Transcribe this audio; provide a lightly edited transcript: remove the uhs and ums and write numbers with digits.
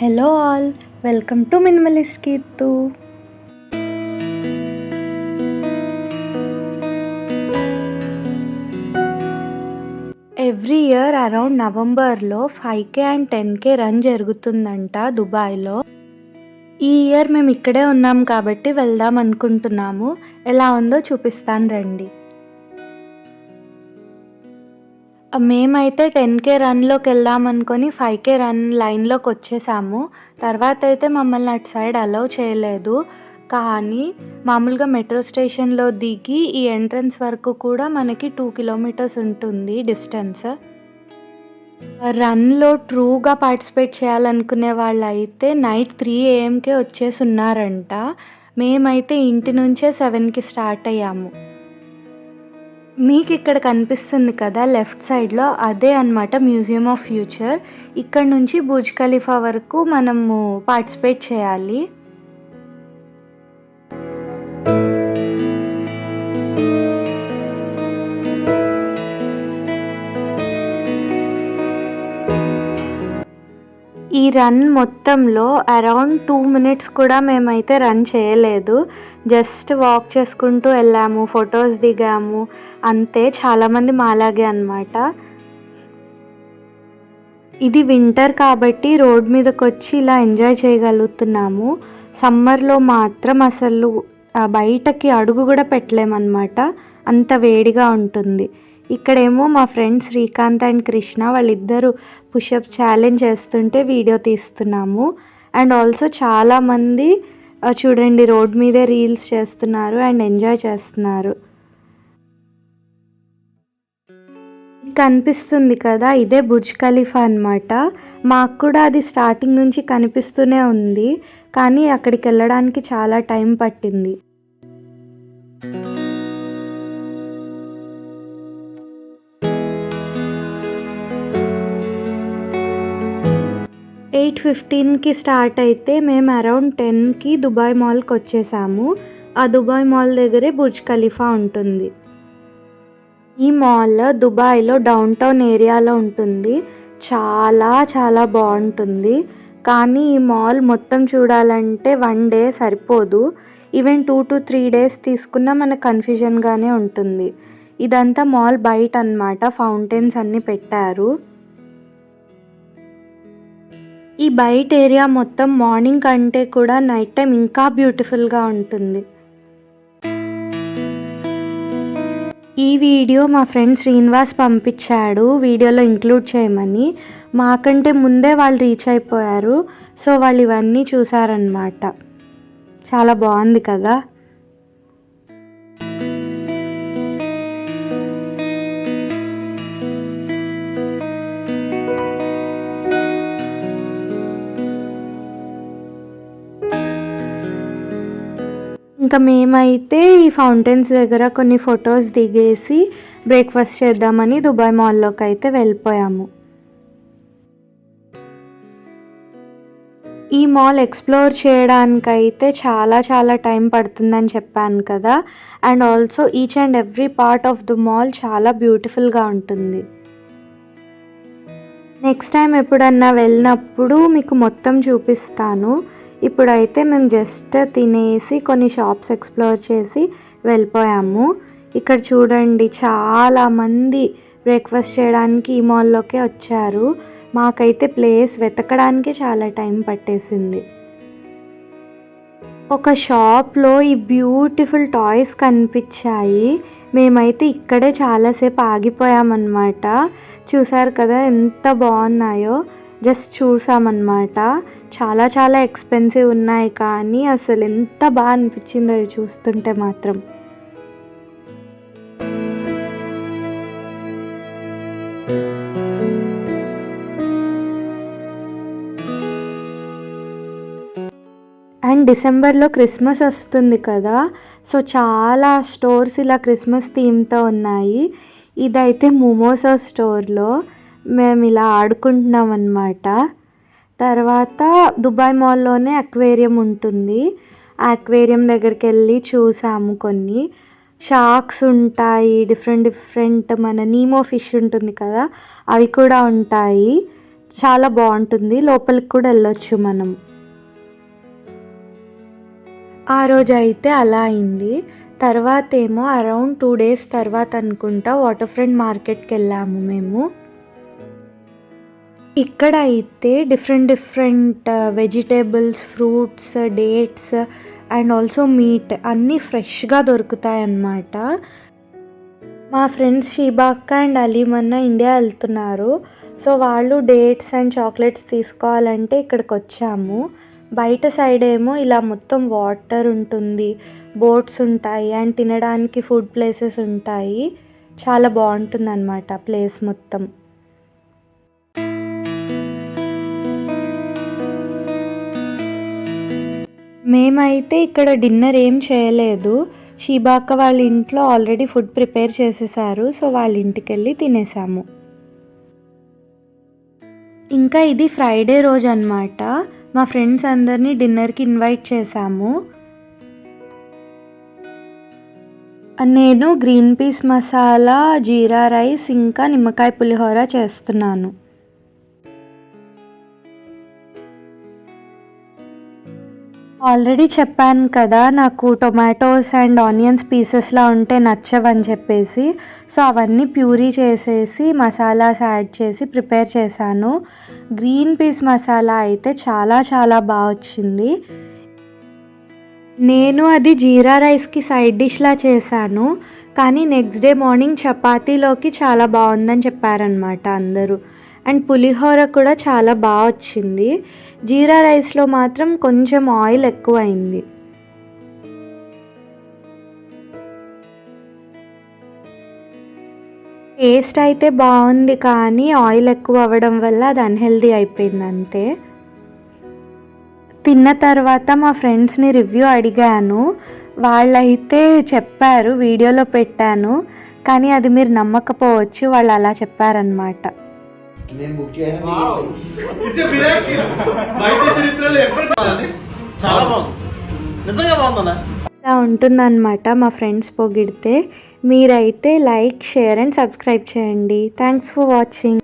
Hello all, welcome to minimalist Keerthu. Every year around నవంబర్లో 5K and 10K run జరుగుతుందంట దుబాయ్లో. ఈ ఇయర్ మేము ఇక్కడే ఉన్నాం కాబట్టి వెళ్దాం అనుకుంటున్నాము. ఎలా ఉందో చూపిస్తాను రండి. మేమైతే 10K రన్లోకి వెళ్దాం అనుకొని 5K రన్ లైన్లోకి వచ్చేసాము. తర్వాత అయితే మమ్మల్ని అటు సైడ్ అలౌ చేయలేదు. కానీ మామూలుగా మెట్రో స్టేషన్లో దిగి ఈ ఎంట్రన్స్ వరకు కూడా మనకి 2 కిలోమీటర్స్ ఉంటుంది డిస్టెన్స్. రన్లో ట్రూగా పార్టిసిపేట్ చేయాలనుకునే వాళ్ళు అయితే నైట్ 3 AM వచ్చేసి ఉన్నారంట. మేమైతే ఇంటి నుంచే 7కి స్టార్ట్ అయ్యాము. మీకు ఇక్కడ కనిపిస్తుంది కదా లెఫ్ట్ సైడ్లో, అదే అన్నమాట మ్యూజియం ఆఫ్ ఫ్యూచర్. ఇక్కడ నుంచి బుర్జ్ ఖలీఫా వరకు మనము పార్టిసిపేట్ చేయాలి. ఈ రన్ మొత్తంలో అరౌండ్ 2 minutes కూడా మేమైతే రన్ చేయలేదు. జస్ట్ వాక్ చేసుకుంటూ వెళ్ళాము, ఫొటోస్ దిగాము అంతే. చాలామంది మాలాగే అన్నమాట. ఇది వింటర్ కాబట్టి రోడ్ మీదకి వచ్చి ఇలా ఎంజాయ్ చేయగలుగుతున్నాము. సమ్మర్లో మాత్రం అసలు బయటకి అడుగు కూడా పెట్టలేమన్నమాట, అంత వేడిగా ఉంటుంది. ఇక్కడేమో మా ఫ్రెండ్స్ శ్రీకాంత్ అండ్ కృష్ణ వాళ్ళిద్దరూ పుషప్ ఛాలెంజ్ చేస్తుంటే వీడియో తీస్తున్నాము. అండ్ ఆల్సో చాలామంది చూడండి రోడ్ మీదే రీల్స్ చేస్తున్నారు అండ్ ఎంజాయ్ చేస్తున్నారు. కనిపిస్తుంది కదా, ఇదే బుర్జ్ ఖలీఫా అన్నమాట. మాకు కూడా అది స్టార్టింగ్ నుంచి కనిపిస్తూనే ఉంది, కానీ అక్కడికి వెళ్ళడానికి చాలా టైం పట్టింది. 8:15కి స్టార్ట్ అయితే మేము అరౌండ్ 10కి దుబాయ్ మాల్కి వచ్చేసాము. ఆ దుబాయ్ మాల్ దగ్గరే బుర్జ్ ఖలీఫా ఉంటుంది. ఈ మాల్ దుబాయ్లో డౌన్ టౌన్ ఏరియాలో ఉంటుంది. చాలా చాలా బాగుంటుంది. కానీ ఈ మాల్ మొత్తం చూడాలంటే 1 డే సరిపోదు. ఈవెన్ 2 to 3 days తీసుకున్నా మనకు కన్ఫ్యూజన్గానే ఉంటుంది. ఇదంతా మాల్ బయట అన్నమాట, ఫౌంటైన్స్ అన్నీ పెట్టారు. ఈ బయట ఏరియా మొత్తం మార్నింగ్ కంటే కూడా నైట్ టైం ఇంకా బ్యూటిఫుల్గా ఉంటుంది. ఈ వీడియో మా ఫ్రెండ్ శ్రీనివాస్ పంపించాడు వీడియోలో ఇంక్లూడ్ చేయమని. మాకంటే ముందే వాళ్ళు రీచ్ అయిపోయారు, సో వాళ్ళు ఇవన్నీ చూసారనమాట. చాలా బాగుంది కదా. ఇంకా మేమైతే ఈ ఫౌంటైన్స్ దగ్గర కొన్ని ఫొటోస్ దిగేసి బ్రేక్ఫాస్ట్ చేద్దామని దుబాయ్ మాల్లోకి అయితే వెళ్ళిపోయాము. ఈ మాల్ ఎక్స్ప్లోర్ చేయడానికైతే చాలా చాలా టైం పడుతుందని చెప్పాను కదా. And also each and every part of the mall చాలా బ్యూటిఫుల్గా ఉంటుంది. నెక్స్ట్ టైం ఎప్పుడన్నా వెళ్ళినప్పుడు మీకు మొత్తం చూపిస్తాను. ఇప్పుడైతే మేము జస్ట్ తినేసి కొన్ని షాప్స్ ఎక్స్ప్లోర్ చేసి వెళ్ళిపోయాము. ఇక్కడ చూడండి చాలామంది బ్రేక్ఫాస్ట్ చేయడానికి ఈ మాల్లోకే వచ్చారు. మాకైతే ప్లేస్ వెతకడానికి చాలా టైం పట్టేసింది. ఒక షాప్లో ఈ బ్యూటిఫుల్ టాయ్స్ కనిపించాయి. మేమైతే ఇక్కడే చాలాసేపు ఆగిపోయామన్నమాట. చూసారు కదా ఎంత బాగున్నాయో. జస్ట్ చూసామన్నమాట. చాలా చాలా ఎక్స్పెన్సివ్ ఉన్నాయి, కానీ అసలు ఎంత బాగా అనిపించిందో ఇవి చూస్తుంటే మాత్రం. అండ్ డిసెంబర్లో క్రిస్మస్ వస్తుంది కదా, సో చాలా స్టోర్స్ ఇలా క్రిస్మస్ థీమ్తో ఉన్నాయి. ఇదైతే మోమోసో స్టోర్లో మేము ఇలా ఆడుకుంటున్నాం అన్నమాట. తర్వాత దుబాయ్ మాల్లోనే అక్వేరియం ఉంటుంది. ఆ అక్వేరియం దగ్గరికి వెళ్ళి చూసాము. కొన్ని షార్క్స్ ఉంటాయి, డిఫరెంట్ మన నీమో ఫిష్ ఉంటుంది కదా, అవి కూడా ఉంటాయి. చాలా బాగుంటుంది, లోపలికి కూడా వెళ్ళొచ్చు మనం. ఆ రోజు అయితే అలా అయింది. తర్వాత ఏమో అరౌండ్ 2 days తర్వాత అనుకుంటా వాటర్ ఫ్రంట్ మార్కెట్కి వెళ్ళాము మేము. ఇక్కడ అయితే different vegetables, fruits, dates and also meet అన్నీ ఫ్రెష్గా దొరుకుతాయి అన్నమాట. మా ఫ్రెండ్స్ షీబాక్క అండ్ అలీమన్న ఇండియా వెళ్తున్నారు. సో వాళ్ళు డేట్స్ అండ్ చాక్లెట్స్ తీసుకోవాలంటే ఇక్కడికి వచ్చాము. బయట సైడ్ ఏమో ఇలా మొత్తం వాటర్ ఉంటుంది, బోట్స్ ఉంటాయి అండ్ తినడానికి ఫుడ్ ప్లేసెస్ ఉంటాయి. చాలా బాగుంటుంది అన్నమాట ప్లేస్ మొత్తం. మేమైతే ఇక్కడ డిన్నర్ ఏం చేయలేదు. షీబాక్క వాళ్ళ ఇంట్లో ఆల్రెడీ ఫుడ్ ప్రిపేర్ చేసేసారు. సో వాళ్ళ ఇంటికి వెళ్ళి తినేసాము. ఇంకా ఇది ఫ్రైడే రోజు అన్నమాట. మా ఫ్రెండ్స్ అందరినీ డిన్నర్కి ఇన్వైట్ చేశాము. నేను గ్రీన్ పీస్ మసాలా, జీరా రైస్ ఇంకా నిమ్మకాయ పులిహోర చేస్తున్నాను. ఆల్రెడీ చెప్పాను కదా, నాకు టొమాటోస్ అండ్ ఆనియన్స్ పీసెస్లా ఉంటే నచ్చవని చెప్పేసి. సో అవన్నీ ప్యూరీ చేసేసి మసాలాస్ యాడ్ చేసి ప్రిపేర్ చేశాను. గ్రీన్ పీస్ మసాలా అయితే చాలా చాలా బాగా వచ్చింది. నేను అది జీరా రైస్కి సైడ్ డిష్లా చేశాను, కానీ నెక్స్ట్ డే మార్నింగ్ చపాతీలోకి చాలా బాగుందని చెప్పారనమాట అందరూ. అండ్ పులిహోర కూడా చాలా బాగా వచ్చింది. జీరా రైస్లో మాత్రం కొంచెం ఆయిల్ ఎక్కువైంది. టేస్ట్ అయితే బాగుంది, కానీ ఆయిల్ ఎక్కువ అవ్వడం వల్ల అది అన్హెల్దీ అయిపోయింది అంతే. తిన్న తర్వాత మా ఫ్రెండ్స్ని రివ్యూ అడిగాను. వాళ్ళైతే చెప్పారు, వీడియోలో పెట్టాను, కానీ అది మీరు నమ్మకపోవచ్చు, వాళ్ళు అలా చెప్పారనమాట. ఇలా ఉంటుందన్నమాట మా ఫ్రెండ్స్ పొగిడితే. మీరైతే లైక్, షేర్ అండ్ సబ్స్క్రైబ్ చేయండి. Thanks for watching.